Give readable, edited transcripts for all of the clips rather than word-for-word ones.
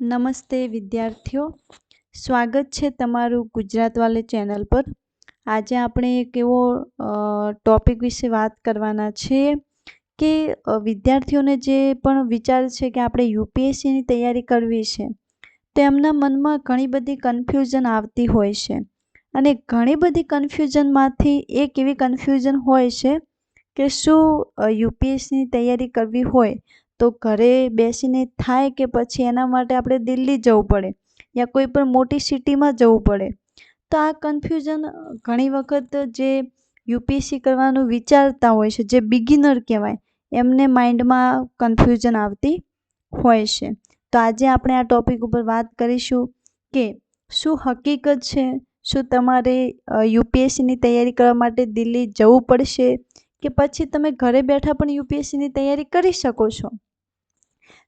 નમસ્તે વિદ્યાર્થીઓ, સ્વાગત છે તમારું ગુજરાત વાલે ચેનલ પર। આજે આપણે એક એવો ટોપિક વિશે વાત કરવાના છીએ કે વિદ્યાર્થીઓને જે પણ વિચાર છે કે આપણે યુપીએસસીની તૈયારી કરવી છે, તો એમના મનમાં ઘણી બધી કન્ફ્યુઝન આવતી હોય છે અને ઘણી બધી કન્ફ્યુઝનમાંથી એક એવી કન્ફ્યુઝન હોય છે કે શું યુપીએસસીની તૈયારી કરવી હોય તો ઘરે બેસીને થાય કે પછી એના માટે આપણે દિલ્હી જવું પડે યા કોઈ પણ મોટી સિટીમાં જવું પડે। તો આ કન્ફ્યુઝન ઘણી વખત જે યુપીએસસી કરવાનું વિચારતા હોય છે, જે બિગિનર કહેવાય, એમને માઇન્ડમાં કન્ફ્યુઝન આવતી હોય છે। તો આજે આપણે આ ટોપિક ઉપર વાત કરીશું કે શું હકીકત છે, શું તમારે યુપીએસસીની તૈયારી કરવા માટે દિલ્હી જવું પડશે કે પછી તમે ઘરે બેઠા પણ યુપીએસસીની તૈયારી કરી શકો છો।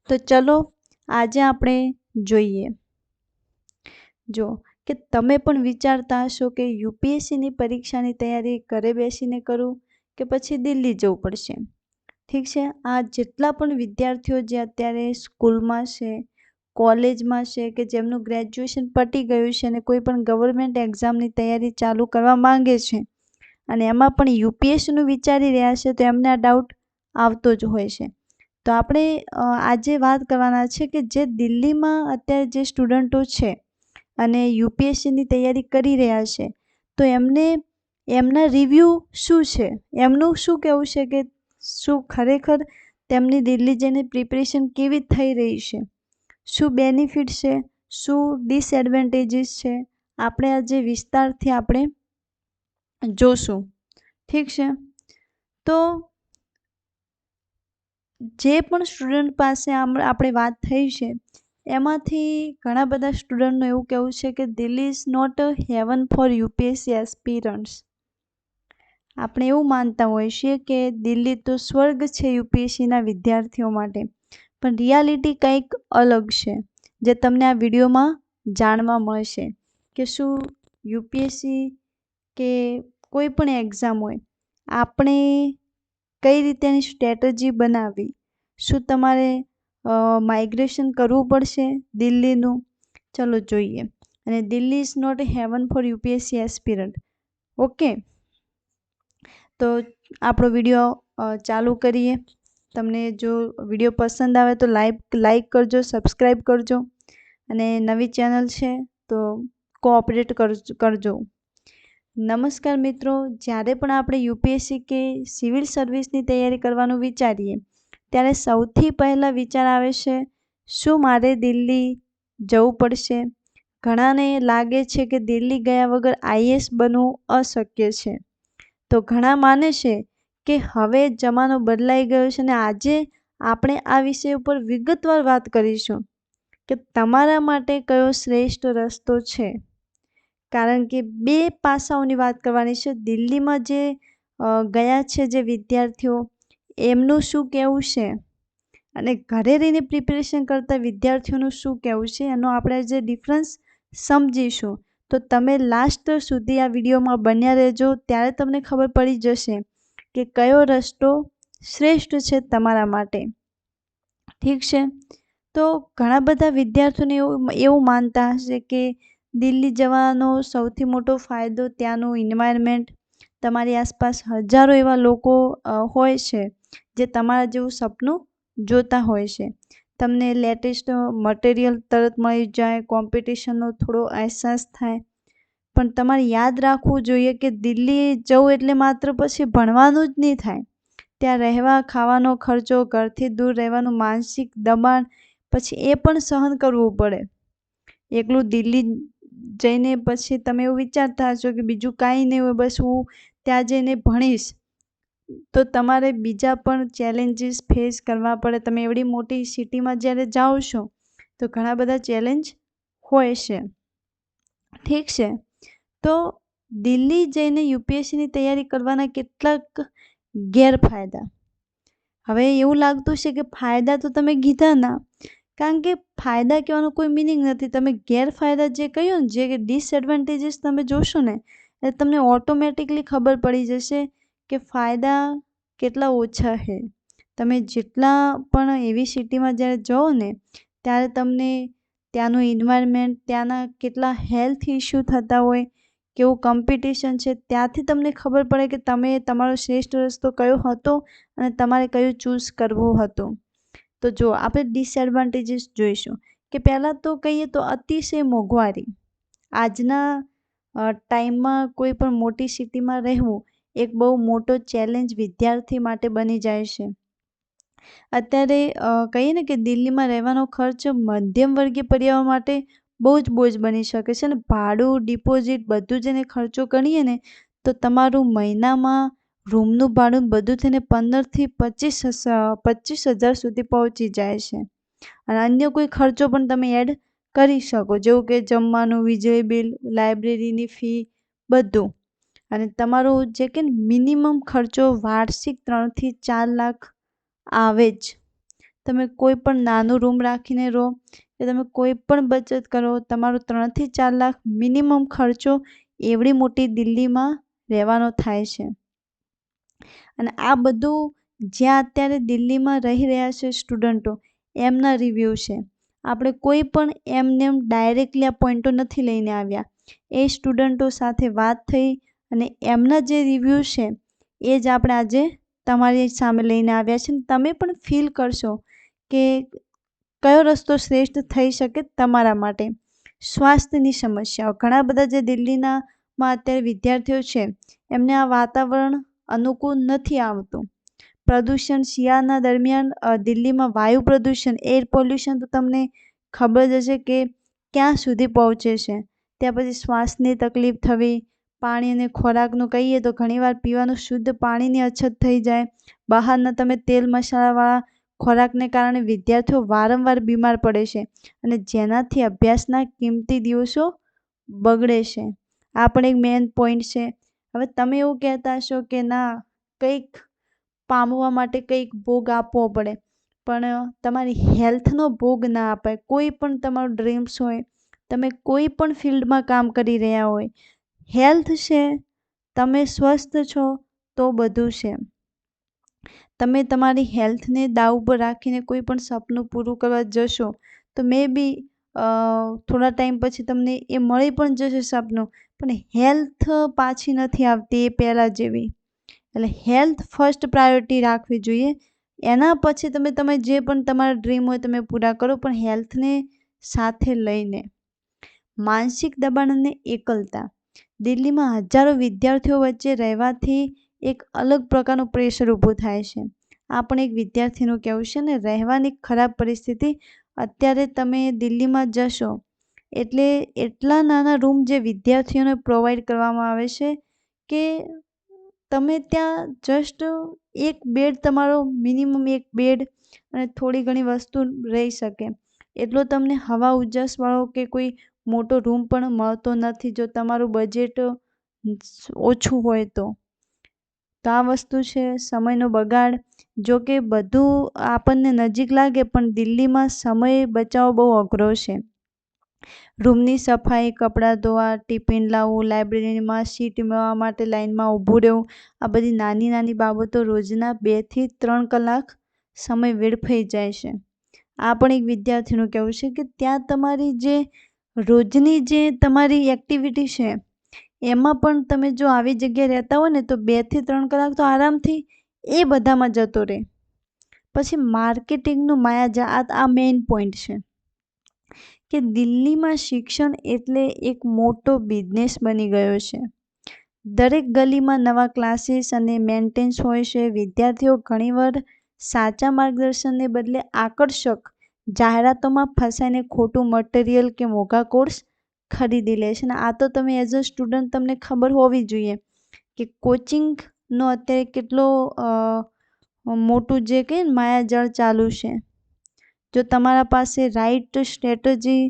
તો ચલો આજે આપણે જોઈએ। જો કે તમે પણ વિચારતા હશો કે યુપીએસસીની પરીક્ષાની તૈયારી ઘરે બેસીને કરું કે પછી દિલ્હી જવું પડશે। ઠીક છે, આ જેટલા પણ વિદ્યાર્થીઓ જે અત્યારે સ્કૂલમાં છે, કોલેજમાં છે, કે જેમનું ગ્રેજ્યુએશન પતી ગયું છે અને કોઈ પણ ગવર્મેન્ટ એક્ઝામની તૈયારી ચાલુ કરવા માંગે છે અને એમાં પણ યુપીએસસીનું વિચારી રહ્યા છે, તો એમને આ ડાઉટ આવતો જ હોય છે। તો આપણે આજે વાત કરવાના છે કે જે દિલ્હીમાં અત્યારે જે સ્ટુડન્ટો છે અને યુપીએસસીની તૈયારી કરી રહ્યા છે, તો એમને એમના રિવ્યૂ શું છે, એમનું શું કહેવું છે કે શું ખરેખર તેમની દિલ્હી જઈને પ્રિપરેશન કેવી થઈ રહી છે, શું બેનિફિટ છે, શું ડિસએડવાન્ટેજીસ છે, આપણે આજે વિસ્તારથી આપણે જોશું। ઠીક છે, તો જે પણ સ્ટુડન્ટ પાસે આપણે વાત થઈ છે એમાંથી ઘણા બધા સ્ટુડન્ટનું એવું કહેવું છે કે Delhi is not a haven for UPSC aspirants. આપણે એવું માનતા હોઈએ છીએ કે દિલ્હી તો સ્વર્ગ છે યુપીએસસીના વિદ્યાર્થીઓ માટે, પણ રિયાલિટી કંઈક અલગ છે જે તમને આ વિડીયોમાં જાણવા મળશે કે શું યુપીએસસી કે કોઈ પણ એક્ઝામ હોય, આપણે કઈ રીતે એની સ્ટ્રેટેજી બનાવવી, શું તમારે માઇગ્રેશન કરવું પડશે દિલ્હીનું, ચલો જોઈએ। અને Delhi is not haven for UPSC aspirant. Okay, તો આપણો વિડીયો ચાલુ કરીએ। તમને જો વિડીયો પસંદ આવે તો લાઈક કરજો, સબસ્ક્રાઈબ કરજો અને નવી ચેનલ છે તો કોઓપરેટ કરજો। નમસ્કાર મિત્રો, જ્યારે પણ આપણે યુપીએસસી કે સિવિલ સર્વિસની તૈયારી કરવાનું વિચારીએ ત્યારે સૌથી પહેલાં વિચાર આવે છે શું મારે દિલ્હી જવું પડશે। ઘણાને લાગે છે કે દિલ્હી ગયા વગર આઈએએસ બનવું અશક્ય છે, તો ઘણા માને છે કે હવે જમાનો બદલાઈ ગયો છે અને આજે આપણે આ વિષય ઉપર વિગતવાર વાત કરીશું કે તમારા માટે કયો શ્રેષ્ઠ રસ્તો છે। કારણ કે બે પાસાઓની વાત કરવાની છે, દિલ્હીમાં જે ગયા છે જે વિદ્યાર્થીઓ, એમનું શું કહેવું છે અને ઘરે રહીને પ્રિપેરેશન કરતા વિદ્યાર્થીઓનું શું કહેવું છે, એનો આપણે જે ડિફરન્સ સમજીશું। તો તમે લાસ્ટ સુધી આ વિડીયોમાં બન્યા રહેજો, ત્યારે તમને ખબર પડી જશે કે કયો રસ્તો શ્રેષ્ઠ છે તમારા માટે। ઠીક છે, તો ઘણા બધા વિદ્યાર્થીઓને એવું માનતા હશે કે દિલ્હી જવાનો સૌથી મોટો ફાયદો ત્યાંનું એન્વાયરમેન્ટ, તમારી આસપાસ હજારો એવા લોકો હોય છે જે તમારા જેવું સપનું જોતા હોય છે, તમને લેટેસ્ટ મટીરિયલ તરત મળી જાય, કોમ્પિટિશનનો થોડો અહેસાસ થાય, પણ તમારે યાદ રાખવું જોઈએ કે દિલ્હી જવું એટલે માત્ર પછી ભણવાનું જ નહીં થાય, ત્યાં રહેવા ખાવાનો ખર્ચો, ઘરથી દૂર રહેવાનું માનસિક દબાણ પછી એ પણ સહન કરવું પડે। એકલું દિલ્હી જઈને પછી તમે એવું વિચારતા હશો કે બીજું કાંઈ નહીં હોય, બસ હું ત્યાં જઈને ભણીશ, તો તમારે બીજા પણ ચેલેન્જીસ ફેસ કરવા પડે। તમે એવડી મોટી સિટીમાં જ્યારે જાઓ છો તો ઘણા બધા ચેલેન્જ હોય છે। ઠીક છે, તો દિલ્હી જઈને યુપીએસસીની તૈયારી કરવાના કેટલાક ગેરફાયદા। હવે એવું લાગતું છે કે ફાયદા તો તમે કીધા ના, કારણ કે ફાયદા કહેવાનો કોઈ મિનિંગ નથી, તમે ગેરફાયદા જે કહ્યું ને, જે ડિસએડવાન્ટેજીસ તમે જોશો ને એટલે તમને ઓટોમેટિકલી ખબર પડી જશે કે ફાયદા કેટલા ઓછા છે। તમે જેટલા પણ એવી સિટીમાં જ્યારે જાઓ ને ત્યારે તમને ત્યાંનું એન્વાયરમેન્ટ, ત્યાંના કેટલા હેલ્થ ઇસ્યુ થતા હોય, કેવું કોમ્પિટિશન છે, ત્યાંથી તમને ખબર પડે કે તમે તમારો શ્રેષ્ઠ રસ્તો કયો હતો અને તમારે કયું ચૂઝ કરવું હતું. તો જો આપણે ડિસએડવાન્ટેજીસ જોઈશું કે પહેલાં તો કહીએ તો અતિશય મોંઘવારી. આજના ટાઈમમાં કોઈ પણ મોટી સિટીમાં રહેવું એક બહુ મોટો ચેલેન્જ વિદ્યાર્થી માટે બની જાય છે. અત્યારે કહીએ ને કે દિલ્હીમાં રહેવાનો ખર્ચ મધ્યમ વર્ગીય પરિવારો માટે બહુ જ બોજ બની શકે છે ને ભાડું, ડિપોઝિટ બધું જ એને ખર્ચો ગણીએ ને તો તમારું મહિનામાં રૂમનું ભાડું બધું થઈને 15,000થી 25,000 સુધી પહોંચી જાય છે. અને અન્ય કોઈ ખર્ચો પણ તમે એડ કરી શકો, જેવું કે જમવાનું, વીજળી બિલ, લાઇબ્રેરીની ફી બધું. અને તમારો જે કે મિનિમમ ખર્ચો વાર્ષિક 3 થી 4 લાખ આવે જ. તમે કોઈ પણ નાનું રૂમ રાખીને રહો કે તમે કોઈ પણ બચત કરો, તમારો 3 થી 4 લાખ મિનિમમ ખર્ચો એવડી મોટી દિલ્હીમાં રહેવાનો થાય છે. અને આ બધું જ્યાં અત્યારે દિલ્હીમાં રહી રહ્યા છે સ્ટુડન્ટો, એમના રિવ્યૂ છે. આપણે કોઈ પણ એમને ડાયરેક્ટલી આ પોઈન્ટો નથી લઈને આવ્યા. એ સ્ટુડન્ટો સાથે વાત થઈ અને એમના જે રિવ્યૂ છે એ જ આપણે આજે તમારી સામે લઈને આવ્યા છે. તમે પણ ફીલ કરશો કે કયો રસ્તો શ્રેષ્ઠ થઈ શકે તમારા માટે. સ્વાસ્થ્યની સમસ્યાઓ, ઘણા બધા જે દિલ્હીમાં અત્યારે વિદ્યાર્થીઓ છે એમને આ વાતાવરણ અનુકૂળ નથી આવતું. પ્રદૂષણ, શિયાળાના દરમિયાન દિલ્હીમાં વાયુ પ્રદૂષણ, એર પોલ્યુશન તો તમને ખબર જ હશે કે ક્યાં સુધી પહોંચે છે. ત્યાં પછી શ્વાસની તકલીફ થવી, પાણી અને ખોરાકનું કહીએ તો ઘણીવાર પીવાનું શુદ્ધ પાણીની અછત થઈ જાય. બહારના તમે તેલ મસાલાવાળા ખોરાકને કારણે વિદ્યાર્થીઓ વારંવાર બીમાર પડે છે અને જેનાથી અભ્યાસના કિંમતી દિવસો બગડે છે. આ પણ એક મેઇન પોઈન્ટ છે. હવે તમે એવું કહેતા હશો કે ના, કંઈક પામવા માટે કંઈક ભોગ આપવો પડે, પણ તમારી હેલ્થનો ભોગ ના અપાય. કોઈ પણ તમારું ડ્રીમ્સ હોય, તમે કોઈ પણ ફિલ્ડમાં કામ કરી રહ્યા હોય, હેલ્થ છે, તમે સ્વસ્થ છો તો બધું છે. તમે તમારી હેલ્થને દાવ પર રાખીને કોઈ પણ સપનું પૂરું કરવા જશો તો મે બી થોડા ટાઈમ પછી તમને એ મળી પણ જશે સપનું, પણ હેલ્થ પાછી નથી આવતી એ પહેલાં જેવી. એટલે હેલ્થ ફર્સ્ટ પ્રાયોરિટી રાખવી જોઈએ. એના પછી તમે જે પણ તમારા ડ્રીમ હોય તમે પૂરા કરો, પણ હેલ્થને સાથે લઈને. માનસિક દબાણ અને એકલતા. દિલ્હીમાં હજારો વિદ્યાર્થીઓ વચ્ચે રહેવાથી એક અલગ પ્રકારનું પ્રેશર ઊભું થાય છે. આ પણ એક વિદ્યાર્થીનું કહેવું છે ને, રહેવાની ખરાબ પરિસ્થિતિ. અત્યારે તમે દિલ્હીમાં જશો એટલે એટલા નાના રૂમ જે વિદ્યાર્થીઓને પ્રોવાઈડ કરવામાં આવે છે કે તમે ત્યાં જસ્ટ એક બેડ, તમારો મિનિમમ એક બેડ અને થોડી ઘણી વસ્તુ રહી શકે એટલો તમને હવા ઉજાસવાળો કે કોઈ મોટો રૂમ પણ મળતો નથી જો તમારું બજેટ ઓછું હોય તો. તો આ વસ્તુ છે. સમયનો બગાડ. જો કે બધું આપણને નજીક લાગે પણ દિલ્હીમાં સમય બચાવવો બહુ અઘરો છે. રૂમની સફાઈ, કપડાં ધોવા, ટિફિન લાવવું, લાઇબ્રેરીમાં સીટ મેળવવા માટે લાઇનમાં ઊભું રહેવું, આ બધી નાની નાની બાબતો રોજના 2 થી 3 કલાક સમય વેડફાઈ જાય છે. આ પણ એક વિદ્યાર્થીનું કહેવું છે કે ત્યાં તમારી જે રોજની જે તમારી એક્ટિવિટી છે એમાં પણ તમે જો આવી જગ્યાએ રહેતા હોય ને તો 2 થી 3 કલાક તો આરામથી એ બધામાં જતો રહે. પછી માર્કેટિંગનું માયાજાળ. આ મેઇન પોઈન્ટ છે કે દિલ્હીમાં શિક્ષણ એટલે એક મોટો બિઝનેસ બની ગયો છે. દરેક ગલીમાં નવા ક્લાસીસ અને મેન્ટેન્સ હોય છે. વિદ્યાર્થીઓ ઘણીવાર સાચા માર્ગદર્શનને બદલે આકર્ષક જાહેરાતોમાં ફસાઈને ખોટું મટીરિયલ કે મોંઘા કોર્સ ખરીદી લે છે. અને આ તો તમે એઝ અ સ્ટુડન્ટ તમને ખબર હોવી જોઈએ કે કોચિંગનો અત્યારે કેટલો મોટું જે કે માયાજાળ ચાલુ છે. જો તમારા પાસે રાઈટ સ્ટ્રેટેજી,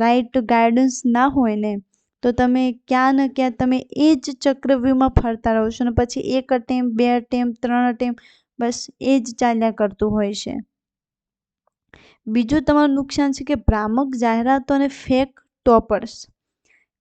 રાઈટ ગાઈડન્સ ના હોય ને તો તમે ક્યાં ને ક્યાં તમે એ જ ચક્રવ્યૂહમાં ફરતા રહો છો અને પછી 1 અટેમ્પ, 2 અટેમ્પ, 3 અટેમ્પ બસ એ જ ચાલ્યા કરતું હોય છે. બીજું તમારું નુકસાન છે કે ભ્રામક જાહેરાતો અને ફેક ટોપર્સ.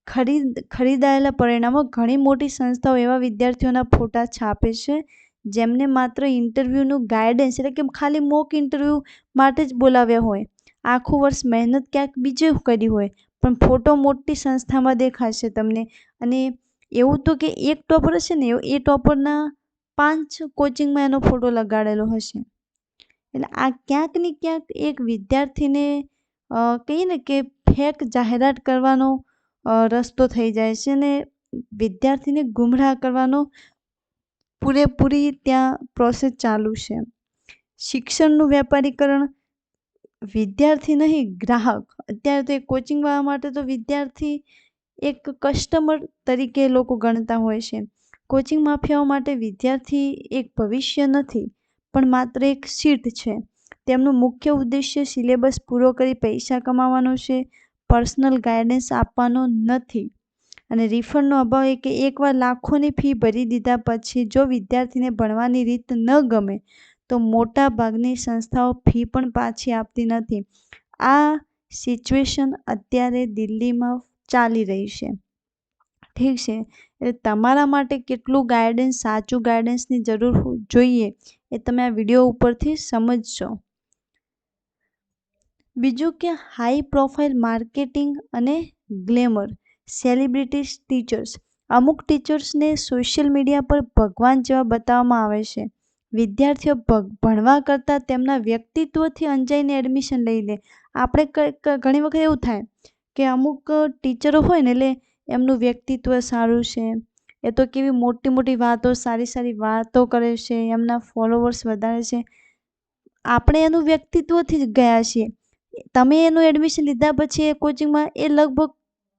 ખરીદાયેલા પરિણામો. ઘણી મોટી સંસ્થાઓ એવા વિદ્યાર્થીઓના ફોટા છાપે છે જેમને માત્ર ઇન્ટરવ્યૂનું ગાઈડન્સ એટલે કે ખાલી મોક ઇન્ટરવ્યૂ માટે જ બોલાવ્યા હોય આખું વર્ષ મહેનત ક્યાંક બીજે કરી હોય, પણ ફોટો મોટી સંસ્થામાં દેખાશે તમને. અને એવું તો કે એક ટોપર હશે ને એ ટોપરના 5 કોચિંગમાં એનો ફોટો લગાડેલો હશે. એટલે આ ક્યાંક ને ક્યાંક એક વિદ્યાર્થીને કહીએ ને કે ફેક જાહેરાત કરવાનો રસ્તો થઈ જાય છે ને વિદ્યાર્થીને ગુમરાહ કરવાનો પૂરેપૂરી ત્યાં પ્રોસેસ ચાલુ છે. શિક્ષણનું વેપારીકરણ વિદ્યાર્થી નહીં, ગ્રાહક. અત્યારે તો એ કોચિંગવાળા માટે તો વિદ્યાર્થી એક કસ્ટમર તરીકે લોકો ગણતા હોય છે. કોચિંગ માફિયાઓ માટે વિદ્યાર્થી એક ભવિષ્ય નથી, પણ માત્ર એક સીટ છે. તેમનું મુખ્ય ઉદ્દેશ્ય સિલેબસ પૂરો કરી પૈસા કમાવાનો છે, પર્સનલ ગાઈડન્સ આપવાનો નથી. અને રિફંડનો અભાવ એ કે એકવાર લાખોની ફી ભરી દીધા પછી જો વિદ્યાર્થીને ભણવાની રીત ન ગમે તો મોટા ભાગની સંસ્થાઓ ફી પણ પાછી આપતી નથી. આ સિચ્યુએશન અત્યારે દિલ્હીમાં ચાલી રહી છે. ઠીક છે, એટલે તમારા માટે કેટલું ગાઈડન્સ, સાચું ગાઈડન્સની જરૂર જોઈએ એ તમે આ વિડીયો ઉપરથી સમજશો. બીજું કે હાઈ પ્રોફાઇલ માર્કેટિંગ અને ગ્લેમર, સેલિબ્રિટીઝ ટીચર્સ. અમુક ટીચર્સને સોશિયલ મીડિયા પર ભગવાન જેવા બતાવવામાં આવે છે. વિદ્યાર્થીઓ ભણવા કરતાં તેમના વ્યક્તિત્વથી અંજાઈને એડમિશન લઈ લે. આપણે ઘણી વખત એવું થાય કે અમુક ટીચરો હોય ને એટલે એમનું વ્યક્તિત્વ સારું છે, એ તો કેવી મોટી મોટી વાતો, સારી સારી વાતો કરે છે, એમના ફોલોવર્સ વધારે છે. આપણે એનું વ્યક્તિત્વથી જ ગયા છીએ. તમે એનું એડમિશન લીધા પછી એ કોચિંગમાં એ લગભગ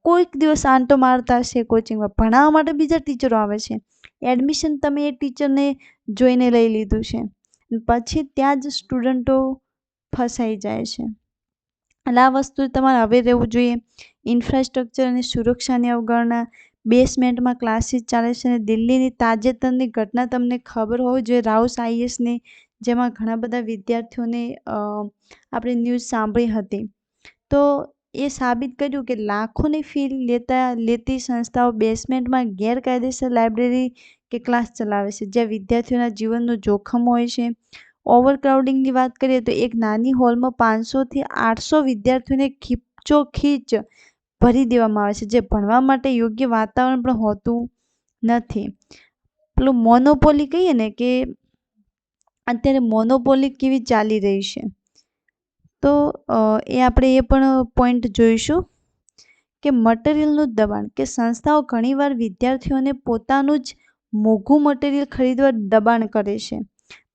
કોઈક દિવસ આંટો મારતા હશે કોચિંગમાં. ભણાવવા માટે બીજા ટીચરો આવે છે, એડમિશન તમે એ ટીચરને જોઈને લઈ લીધું છે. પછી ત્યાં જ સ્ટુડન્ટો ફસાઈ જાય છે. એટલે આ વસ્તુ તમારે હવે રહેવું જોઈએ. ઇન્ફ્રાસ્ટ્રક્ચર અને સુરક્ષાની અવગણના. બેસમેન્ટમાં ક્લાસીસ ચાલે છે. અને દિલ્હીની તાજેતરની ઘટના તમને ખબર હોવી જોઈએ, રાઉસ આઈએસની, જેમાં ઘણા બધા વિદ્યાર્થીઓને આપણે ન્યૂઝ સાંભળી હતી. તો એ સાબિત કર્યું કે લાખોની ફી લેતી સંસ્થાઓ બેસમેન્ટમાં ગેરકાયદેસર લાઇબ્રેરી કે ક્લાસ ચલાવે છે, જ્યાં વિદ્યાર્થીઓના જીવનનું જોખમ હોય છે. ઓવરક્રાઉડિંગની વાત કરીએ તો એક નાની હોલમાં 500થી 800 વિદ્યાર્થીઓને ખીચોખીચ ભરી દેવામાં આવે છે, જે ભણવા માટે યોગ્ય વાતાવરણ પણ હોતું નથી. પેલું મોનોપોલી કહીએ ને કે અત્યારે મોનોપોલી કેવી ચાલી રહી છે, તો આપણે એ પણ પોઈન્ટ જોઈશું કે મટીરિયલનું દબાણ, કે સંસ્થાઓ ઘણીવાર વિદ્યાર્થીઓને પોતાનું જ મોંઘું મટીરિયલ ખરીદવા દબાણ કરે છે,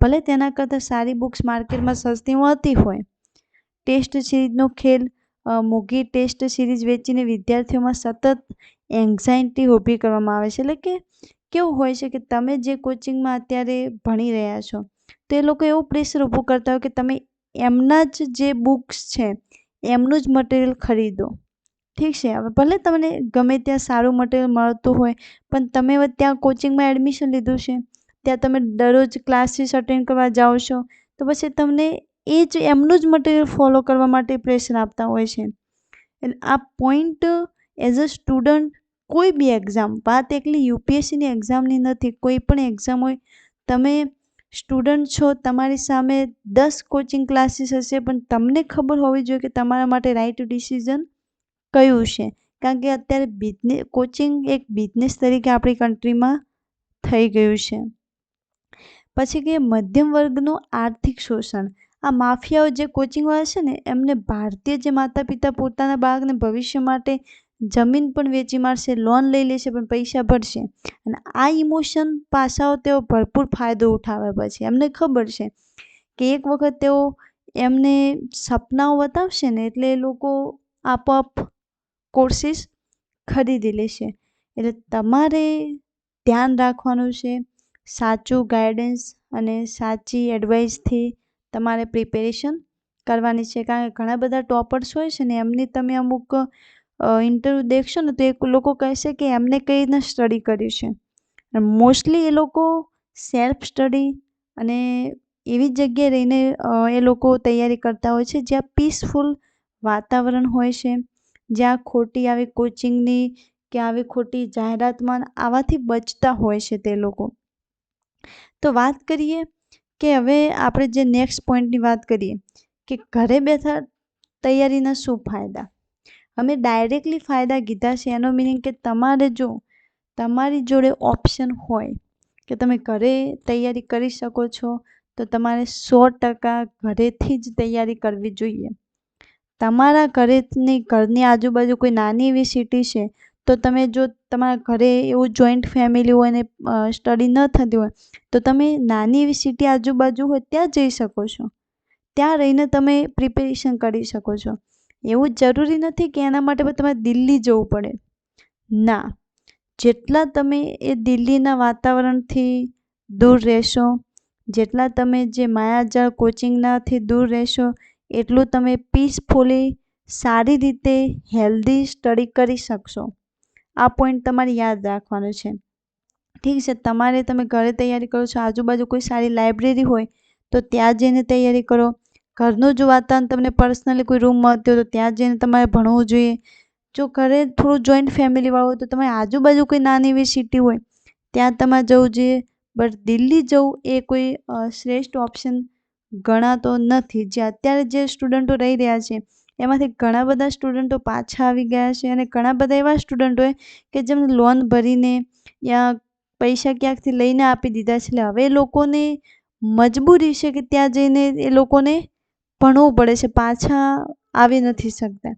ભલે તેના કરતાં સારી બુક્સ માર્કેટમાં સસ્તી મળતી હોય. ટેસ્ટ સિરીઝનો ખેલ, મોંઘી ટેસ્ટ સિરીઝ વેચીને વિદ્યાર્થીઓમાં સતત એન્ઝાયટી ઊભી કરવામાં આવે છે. એટલે કે કેવું હોય છે કે તમે જે કોચિંગમાં અત્યારે ભણી રહ્યા છો તો એ લોકો એવું પ્રેશર ઊભું કરતા હોય કે તમે એમના જ જે બુક્સ છે એમનું જ મટીરિયલ ખરીદો. ઠીક છે, હવે ભલે તમને ગમે ત્યાં સારું મટીરિયલ મળતું હોય, પણ તમે ત્યાં કોચિંગમાં એડમિશન લીધું છે, ત્યાં તમે દરરોજ ક્લાસીસ અટેન્ડ કરવા જાઓ છો, તો પછી તમને એ જ એમનું જ મટીરિયલ ફોલો કરવા માટે પ્રેશર આપતા હોય છે. એટલે આ પોઈન્ટ એઝ અ સ્ટુડન્ટ કોઈ બી એક્ઝામ, વાત એકલી યુપીએસસીની એક્ઝામની નથી, કોઈ પણ એક્ઝામ હોય, તમે સ્ટુડન્ટ છો, તમારી સામે 10 કોચિંગ ક્લાસીસ હશે, પણ તમને ખબર હોવી જોઈએ કે તમારા માટે રાઈટ ડિસિઝન કયું છે. કારણ કે અત્યારે કોચિંગ એક બિઝનેસ તરીકે આપણી કન્ટ્રીમાં થઈ ગયું છે. પછી કે મધ્યમ વર્ગનું આર્થિક શોષણ. આ માફિયાઓ જે કોચિંગવાળા છે ને એમને ભારતીય જે માતા પિતા પોતાના બાળકને ભવિષ્ય માટે જમીન પણ વેચી મારશે, લોન લઈ લેશે, પણ પૈસા ભરશે. અને આ ઇમોશન પાસાઓ તેઓ ભરપૂર ફાયદો ઉઠાવે. પછી એમને ખબર છે કે એક વખત તેઓ એમને સપનાઓ બતાવશે ને એટલે એ લોકો આપોઆપ કોર્સીસ ખરીદી લેશે. એટલે તમારે ધ્યાન રાખવાનું છે, સાચું ગાઈડન્સ અને સાચી એડવાઇસથી તમારે પ્રિપેરેશન કરવાની છે. કારણ કે ઘણા બધા ટોપર્સ હોય છે ને એમની તમે અમુક ઇન્ટરવ્યૂ દેખશો ને તો એ લોકો કહેશે કે એમને કઈ રીતના સ્ટડી કર્યું છે. મોસ્ટલી એ લોકો સેલ્ફ સ્ટડી અને એવી જગ્યાએ રહીને એ લોકો તૈયારી કરતા હોય છે જ્યાં પીસફુલ વાતાવરણ હોય છે, જ્યાં ખોટી આવી કોચિંગની કે આવી ખોટી જાહેરાતમાં આવાથી બચતા હોય છે તે લોકો. તો વાત કરીએ કે હવે આપણે જે નેક્સ્ટ પોઈન્ટની વાત કરીએ કે ઘરે બેઠા તૈયારીના શું ફાયદા? અમે ડાયરેક્ટલી ફાયદા કીધા છે, એનો મિનિંગ કે તમારે જો તમારી જોડે ઓપ્શન હોય કે તમે ઘરે તૈયારી કરી શકો છો, તો તમારે 100% ઘરેથી જ તૈયારી કરવી જોઈએ. તમારા ઘરની આજુબાજુ કોઈ નાની એવી સિટી છે, તો તમે જો તમારા ઘરે એવું જોઈન્ટ ફેમિલી હોય ને સ્ટડી ન થતી હોય, તો તમે નાની એવી સિટી આજુબાજુ હોય ત્યાં જઈ શકો છો. ત્યાં રહીને તમે પ્રિપેરેશન કરી શકો છો. એવું જરૂરી નથી કે એના માટે તમારે દિલ્હી જવું પડે. ના, જેટલા તમે એ દિલ્હીના વાતાવરણથી દૂર રહેશો, જેટલા તમે જે માયાજાળ કોચિંગનાથી દૂર રહેશો, એટલું તમે પીસફુલી સારી રીતે હેલ્ધી સ્ટડી કરી શકશો. આ પોઈન્ટ તમારે યાદ રાખવાનો છે. ઠીક છે, તમે ઘરે તૈયારી કરો છો, આજુબાજુ કોઈ સારી લાઇબ્રેરી હોય તો ત્યાં જઈને તૈયારી કરો. ઘરનું જો વાતાવરણ તમને પર્સનલી કોઈ રૂમ મળતો હોય તો ત્યાં જઈને તમારે ભણવું જોઈએ. જો ઘરે થોડું જોઈન્ટ ફેમિલીવાળું હોય તો તમારી આજુબાજુ કોઈ નાની એવી સિટી હોય ત્યાં તમારે જવું જોઈએ. બટ દિલ્હી જવું એ કોઈ શ્રેષ્ઠ ઓપ્શન ગણાતો નથી. જે અત્યારે જે સ્ટુડન્ટો રહી રહ્યા છે એમાંથી ઘણા બધા સ્ટુડન્ટો પાછા આવી ગયા છે, અને ઘણા બધા એવા સ્ટુડન્ટોએ કે જેમને લોન ભરીને યા પૈસા ક્યાંકથી લઈને આપી દીધા છે. એટલે હવે એ લોકોને મજબૂરી છે કે ત્યાં જઈને એ લોકોને ભણવું પડે છે, પાછા આવી નથી શકતા.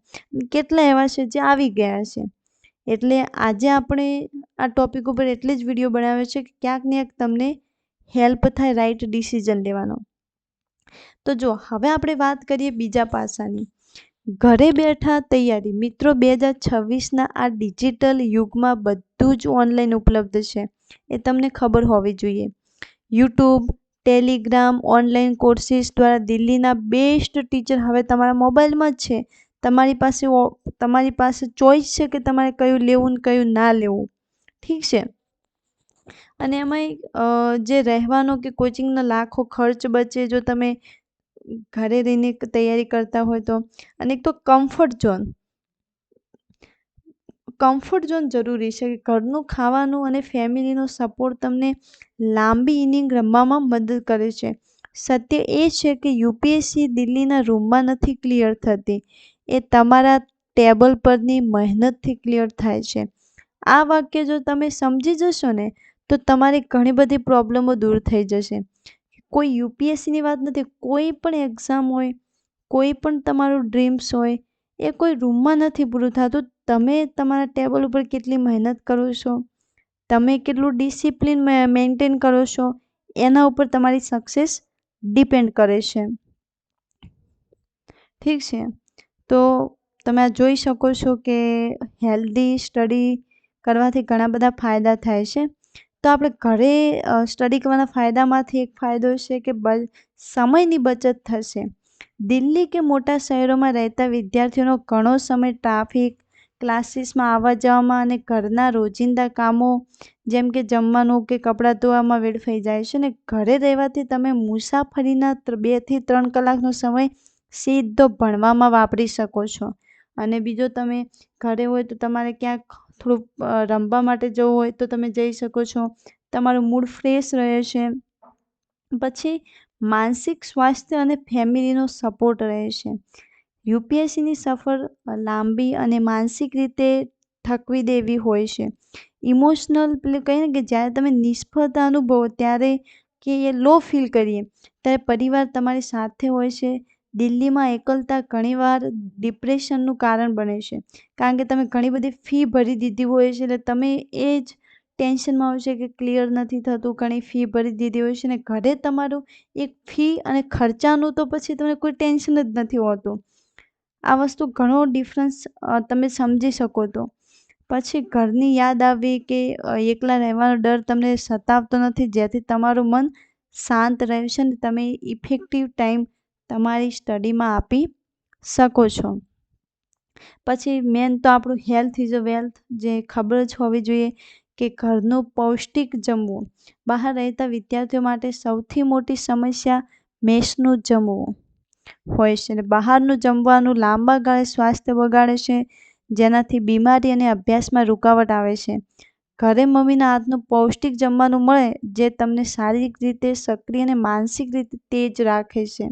કેટલા એવા છે જે આવી ગયા છે. એટલે આજે આપણે આ ટોપિક ઉપર એટલે જ વિડીયો બનાવ્યો છે કે ક્યાંક ને ક્યાંક તમને હેલ્પ થાય રાઈટ ડિસિઝન લેવાનો. તો જો હવે આપણે વાત કરીએ બીજા પાસાની, ઘરે બેઠા તૈયારી. મિત્રો, 2026ના આ ડિજિટલ યુગમાં બધું જ ઓનલાઈન ઉપલબ્ધ છે, એ તમને ખબર હોવી જોઈએ. યુટ્યુબ, ટેલિગ્રામ, ઓનલાઈન કોર્સિસ દ્વારા દિલ્હીના બેસ્ટ ટીચર હવે તમારા મોબાઈલમાં જ છે. તમારી પાસે ચોઈસ છે કે તમારે કયું લેવું ને કયું ના લેવું. ઠીક છે. અને એમાંય જે રહેવાનો કે કોચિંગનો લાખો ખર્ચ બચે જો તમે ઘરે રહીને તૈયારી કરતા હોય તો. અને એક તો કમ્ફર્ટ ઝોન જરૂરી છે. ઘરનું ખાવાનું અને ફેમિલીનો સપોર્ટ તમને લાંબી ઇનિંગ રમવામાં મદદ કરે છે. સત્ય એ છે કે યુપીએસસી દિલ્હીના રૂમમાં નથી ક્લિયર થતી, એ તમારા ટેબલ પરની મહેનતથી ક્લિયર થાય છે. આ વાક્ય જો તમે સમજી જશો ને તો તમારી ઘણી બધી પ્રોબ્લેમો દૂર થઈ જશે. કોઈ યુપીએસસીની વાત નથી, કોઈ પણ એક્ઝામ હોય, કોઈ પણ તમારું ડ્રીમ્સ હોય, એ કોઈ રૂમમાં નથી પૂરું થતું. તમે તમારા ટેબલ ઉપર કેટલી મહેનત કરો છો, તમે કેટલું ડિસિપ્લિન મેન્ટેન કરો છો, એના ઉપર તમારી સક્સેસ ડિપેન્ડ કરે છે. ઠીક છે. તો તમે આ જોઈ શકો છો કે હેલ્ધી સ્ટડી કરવાથી ઘણા બધા ફાયદા થાય છે. તો આપણે ઘરે સ્ટડી કરવાના ફાયદામાંથી એક ફાયદો છે કે સમયની બચત થશે. દિલ્હી કે મોટા શહેરોમાં રહેતા વિદ્યાર્થીઓનો ઘણો સમય ટ્રાફિક, ક્લાસીસમાં આવવા જવામાં અને ઘરના રોજિંદા કામો જેમ કે જમવાનું કે કપડાં ધોવામાં વેડફાઈ જાય છે. ને ઘરે રહેવાથી તમે મુસાફરીના 2 થી 3 કલાકનો સમય સીધો ભણવામાં વાપરી શકો છો. અને બીજો, તમે ઘરે હોય તો તમારે ક્યાંક થોડુંક રમવા માટે જવું હોય તો તમે જઈ શકો છો. તમારું મૂડ ફ્રેશ રહે છે. પછી માનસિક સ્વાસ્થ્ય અને ફેમિલીનો સપોર્ટ રહે છે. યુપીએસસીની સફર લાંબી અને માનસિક રીતે થકવી દેવી હોય છે. ઇમોશનલ પેલું કહીએ ને કે જ્યારે તમે નિષ્ફળતા અનુભવો ત્યારે કે એ લો ફીલ કરીએ ત્યારે પરિવાર તમારી સાથે હોય છે. દિલ્હીમાં એકલતા ઘણીવાર ડિપ્રેશનનું કારણ બને છે, કારણ કે તમે ઘણી બધી ફી ભરી દીધી હોય છે. એટલે તમે એ જ ટેન્શનમાં હોય છે કે ક્લિયર નથી થતું, ઘણી ફી ભરી દીધી હોય છે. ને ઘરે તમારું એક ફી અને ખર્ચાનું તો પછી તમને કોઈ ટેન્શન જ નથી હોતું. આ વસ્તુ ઘણો ડિફરન્સ તમે સમજી શકો. તો પછી ઘરની યાદ આવવી કે એકલા રહેવાનો ડર તમને સતાવતો નથી, જેથી તમારું મન શાંત રહેશે અને તમે ઇફેક્ટિવ ટાઈમ તમારી સ્ટડીમાં આપી શકો છો. પછી મેન તો આપણું હેલ્થ ઇઝ અ વેલ્થ, જે ખબર જ હોવી જોઈએ કે ઘરનું પૌષ્ટિક જમવું. બહાર રહેતા વિદ્યાર્થીઓ માટે સૌથી મોટી સમસ્યા મેસનું જમવું હોય છે. અને બહારનું જમવાનું લાંબા ગાળે સ્વાસ્થ્ય બગાડે છે, જેનાથી બીમારી અને અભ્યાસમાં રૂકાવટ આવે છે. ઘરે મમ્મીના હાથનું પૌષ્ટિક જમવાનું મળે જે તમને શારીરિક રીતે સક્રિય અને માનસિક રીતે તેજ રાખે છે.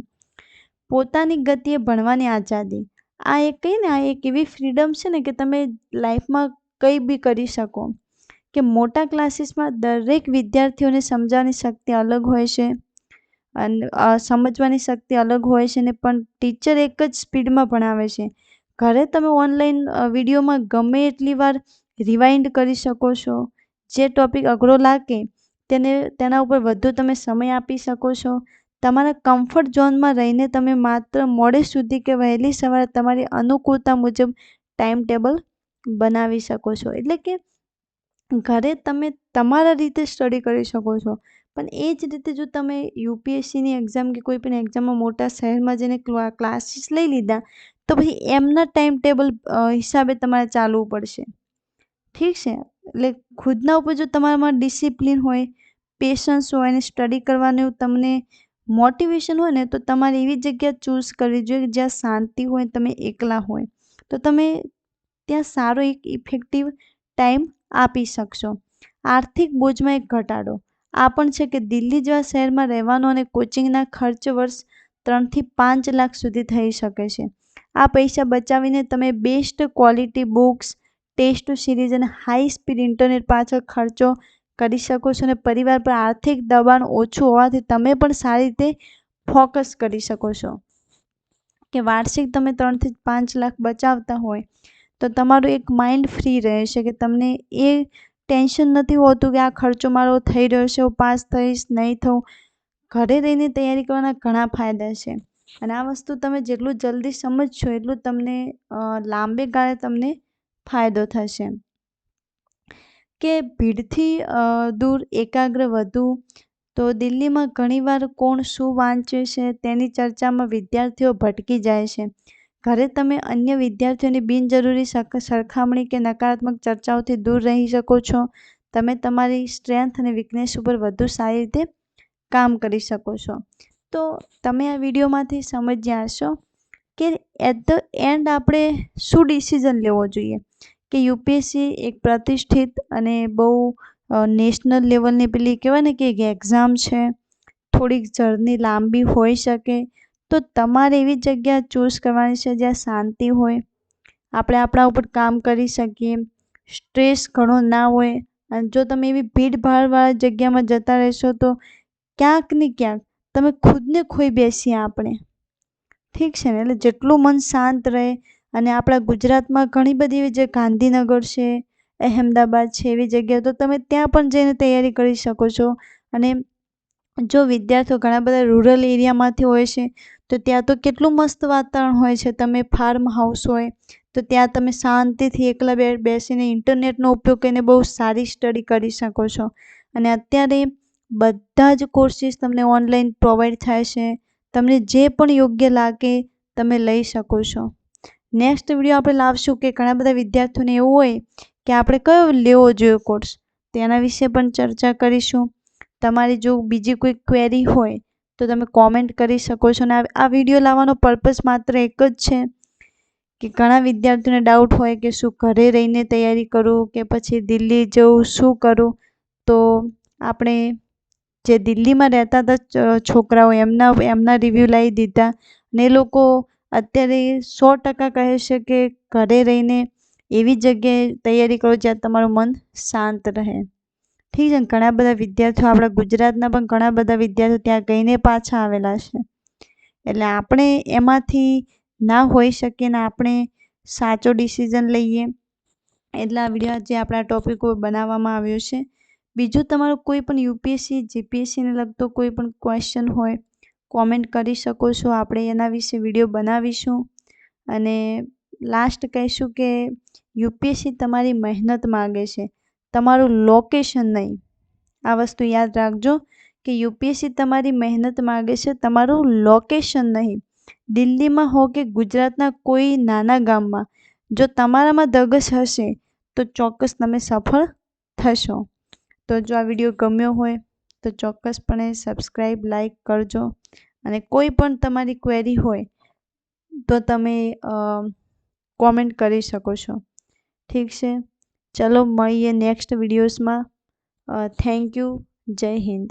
પોતાની ગતિએ ભણવાની આઝાદી. આ એક કહીએ ને, આ એક એવી ફ્રીડમ છે ને કે તમે લાઈફમાં કંઈ બી કરી શકો. કે મોટા ક્લાસીસમાં દરેક વિદ્યાર્થીઓને સમજવાની શક્તિ અલગ હોય છે અને સમજવાની શક્તિ અલગ હોય છે ને, પણ ટીચર એક જ સ્પીડમાં ભણાવે છે. ઘરે તમે ઓનલાઈન વિડીયોમાં ગમે એટલી વાર રિવાઇન્ડ કરી શકો છો. જે ટૉપિક અઘરો લાગે તેના ઉપર વધુ તમે સમય આપી શકો છો. તમારા કમ્ફર્ટ ઝોનમાં રહીને તમે માત્ર મોડે સુધી કે વહેલી સવારે તમારી અનુકૂળતા મુજબ ટાઈમ ટેબલ બનાવી શકો છો. એટલે કે ઘરે તમે તમારા રીતે સ્ટડી કરી શકો છો. પણ એ જ રીતે જો તમે યુપીએસસીની એક્ઝામ કે કોઈ પણ એક્ઝામમાં મોટા શહેરમાં જઈને ક્લાસીસ લઈ લીધા, તો પછી એમના ટાઈમ ટેબલ હિસાબે તમારે ચાલવું પડશે. ઠીક છે? એટલે ખુદના ઉપર જો તમારામાં ડિસિપ્લિન હોય, પેશન્સ હોય અને સ્ટડી કરવાનું તમને મોટિવેશન હોય ને, તો તમારે એવી જગ્યા ચૂઝ કરવી જોઈએ જ્યાં શાંતિ હોય, તમે એકલા હોય, તો તમે ત્યાં સારો એક ઇફેક્ટિવ ટાઈમ આપી શકશો. આર્થિક બોજમાં એક ઘટાડો આ પણ છે કે દિલ્હી જેવા શહેરમાં રહેવાનો અને કોચિંગના ખર્ચ વર્ષ 3 થી 5 લાખ સુધી થઈ શકે છે. આ પૈસા બચાવીને તમે best quality books, test series અને હાઈ સ્પીડ ઇન્ટરનેટ પાછળ ખર્ચો કરી શકો છો. અને પરિવાર પર આર્થિક દબાણ ઓછું હોવાથી તમે પણ સારી રીતે ફોકસ કરી શકો છો. કે વાર્ષિક તમે 3 થી 5 લાખ બચાવતા હોય તો તમારું એક માઇન્ડ ફ્રી રહેશે કે તમને એ ટેન્શન નથી હોતું કે આ ખર્ચો મારો થઈ રહ્યો છે, હું પાસ થઈશ નહીં થઉં. ઘરે રહીને તૈયારી કરવાના ઘણા ફાયદા છે. અને આ વસ્તુ તમે જેટલું જલ્દી સમજશો એટલું તમને લાંબે ગાળે તમને ફાયદો થશે. કે ભીડથી દૂર એકાગ્ર વધુ. તો દિલ્હીમાં ઘણીવાર કોણ શું વાંચે છે તેની ચર્ચામાં વિદ્યાર્થીઓ ભટકી જાય છે. ઘરે તમે અન્ય વિદ્યાર્થીઓની બિનજરૂરી સરખામણી કે નકારાત્મક ચર્ચાઓથી દૂર રહી શકો છો. તમે તમારી સ્ટ્રેન્થ અને વીકનેસ ઉપર વધુ સારી રીતે કામ કરી શકો છો. તો તમે આ વિડીયોમાંથી સમજ્યા હશો કે એટ ધ એન્ડ આપણે શું ડિસિઝન લેવો જોઈએ. કે યુપીએસસી એક પ્રતિષ્ઠિત અને બહુ નેશનલ લેવલની પેલી કહેવાય ને કે એક એક્ઝામ છે. થોડીક જર્ની લાંબી હોઈ શકે, તો તમારે એવી જગ્યા ચૂઝ કરવાની છે જ્યાં શાંતિ હોય, આપણે આપણા ઉપર કામ કરી શકીએ, સ્ટ્રેસ ઘણો ના હોય. અને જો તમે એવી ભીડભાડવાળી જગ્યામાં જતા રહેશો તો ક્યાંક ને ક્યાંક તમે ખુદને ખોઈ બેસીએ આપણે. ઠીક છે ને? એટલે જેટલું મન શાંત રહે. અને આપણા ગુજરાતમાં ઘણી બધી એવી જે ગાંધીનગર છે, અહેમદાબાદ છે, એવી જગ્યાએ તો તમે ત્યાં પણ જઈને તૈયારી કરી શકો છો. અને જો વિદ્યાર્થીઓ ઘણા બધા રૂરલ એરિયામાંથી હોય છે તો ત્યાં તો કેટલું મસ્ત વાતાવરણ હોય છે. તમે ફાર્મ હાઉસ હોય તો ત્યાં તમે શાંતિથી એકલા બેસીને ઇન્ટરનેટનો ઉપયોગ કરીને બહુ સારી સ્ટડી કરી શકો છો. અને અત્યારે બધા જ કોર્સીસ તમને ઓનલાઈન પ્રોવાઈડ થાય છે. તમને જે પણ યોગ્ય લાગે તમે લઈ શકો છો. નેક્સ્ટ વિડીયો આપણે લાવશું કે ઘણા બધા વિદ્યાર્થીઓને એવું હોય કે આપણે કયો લેવો જોઈએ કોર્સ, તેના વિશે પણ ચર્ચા કરીશું. તમારી જો બીજી કોઈ ક્વેરી હોય તો તમે કોમેન્ટ કરી શકો છો. અને આ વિડીયો લાવવાનો પર્પઝ માત્ર એક જ છે કે ઘણા વિદ્યાર્થીઓને ડાઉટ હોય કે શું ઘરે રહીને તૈયારી કરું કે પછી દિલ્હી જવું, શું કરું. તો આપણે જે દિલ્હીમાં રહેતા હતા છોકરાઓ એમના રિવ્યૂ લાવી દીધા. ને એ લોકો અત્યારે 100% કહે છે કે ઘરે રહીને એવી જગ્યાએ તૈયારી કરો જ્યાં તમારું મન શાંત રહે. ઠીક છે? ઘણા બધા વિદ્યાર્થીઓ, આપણા ગુજરાતના પણ ઘણા બધા વિદ્યાર્થીઓ ત્યાં ગઈને પાછા આવેલા છે. એટલે આપણે એમાંથી ના હોઈ શકીએ ને આપણે સાચો ડિસિઝન લઈએ. એટલે આ વિડીયો જે આપણા ટોપિક ઉપર બનાવવામાં આવ્યો છે. બીજું તમારો કોઈ પણ યુપીએસસી, જીપીએસસીને લગતો કોઈ પણ ક્વેશ્ચન હોય કોમેન્ટ કરી શકો છો. આપણે એના વિશે વિડીયો બનાવીશું. અને લાસ્ટ કહીશું કે યુપીએસસી તમારી મહેનત માગે છે, તમારું લોકેશન નહીં. આ વસ્તુ યાદ રાખજો કે યુપીએસસી તમારી મહેનત માગે છે, તમારું લોકેશન નહીં. દિલ્હીમાં હો કે ગુજરાતના કોઈ નાના ગામમાં જો તમારામાં ધગશ હશે તો ચોક્કસ તમે સફળ થશો. તો જો આ વિડીયો ગમ્યો હોય તો ચોક્કસપણે સબસ્ક્રાઈબ, લાઈક કરજો. અને કોઈ પણ તમારી ક્વેરી હોય તો તમે કોમેન્ટ કરી શકો છો. ઠીક છે? ચલો મળીએ નેક્સ્ટ વિડીયોઝમાં. Thank you. જય હિન્દ.